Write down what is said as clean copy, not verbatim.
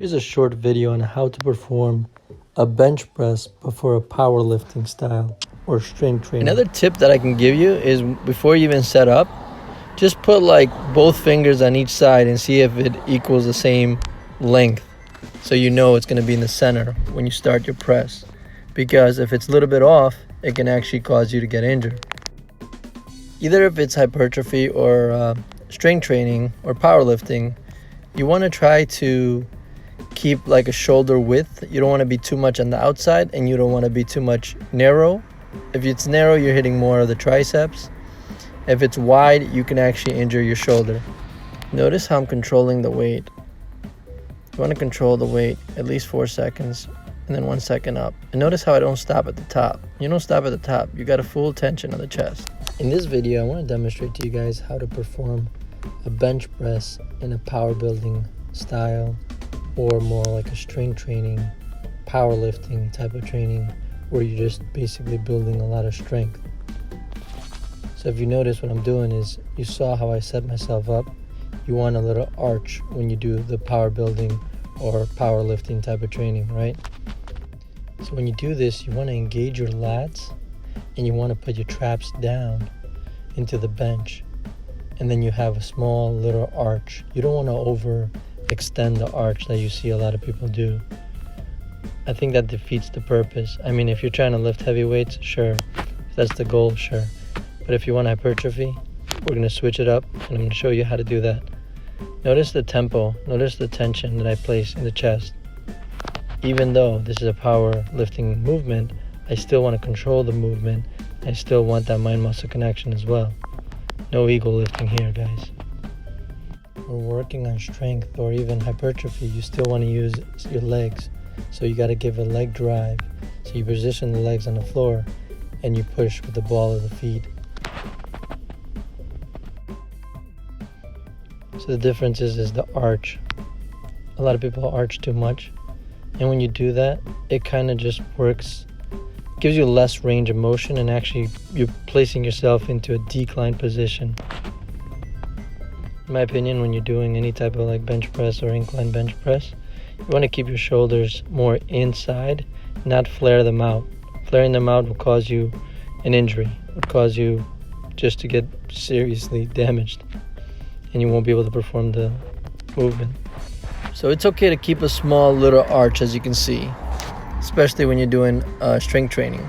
Here's a short video on how to perform a bench press but for a powerlifting style or strength training. Another tip that I can give you is before you even set up, just put like both fingers on each side and see if it equals the same length. So you know it's going to be in the center when you start your press. Because if it's a little bit off, it can actually cause you to get injured. Either if it's hypertrophy or strength training or powerlifting, you want to try to keep like a shoulder width. You don't want to be too much on the outside and you don't want to be too much narrow. If it's narrow, you're hitting more of the triceps. If it's wide, you can actually injure your shoulder. Notice how I'm controlling the weight. You want to control the weight at least 4 seconds and then 1 second up. And notice how I don't stop at the top. You don't stop at the top. You got a full tension on the chest. In this video, I want to demonstrate to you guys how to perform a bench press in a power building style or more like a strength training, powerlifting type of training where you're just basically building a lot of strength. So if you notice what I'm doing is, you saw how I set myself up. You want a little arch when you do the power building or powerlifting type of training, right? So when you do this, you want to engage your lats and you want to put your traps down into the bench. And then you have a small little arch. You don't want to extend the arch that you see a lot of people do. I think that defeats the purpose. I mean, if you're trying to lift heavy weights, sure. If that's the goal, sure. But if you want hypertrophy, we're going to switch it up and I'm going to show you how to do that. Notice the tempo, notice the tension that I place in the chest. Even though this is a power lifting movement, I still want to control the movement. I still want that mind-muscle connection as well. No ego lifting here, guys. We're working on strength or even hypertrophy. You still want to use your legs. So you got to give a leg drive. So you position the legs on the floor and you push with the ball of the feet. So the difference is the arch. A lot of people arch too much. And when you do that, it kind of just works, gives you less range of motion, and actually you're placing yourself into a decline position. In my opinion, when you're doing any type of like bench press or incline bench press, you want to keep your shoulders more inside, not flare them out. Flaring them out will cause you an injury, will cause you just to get seriously damaged, and you won't be able to perform the movement. So it's okay to keep a small little arch, as you can see, especially when you're doing strength training.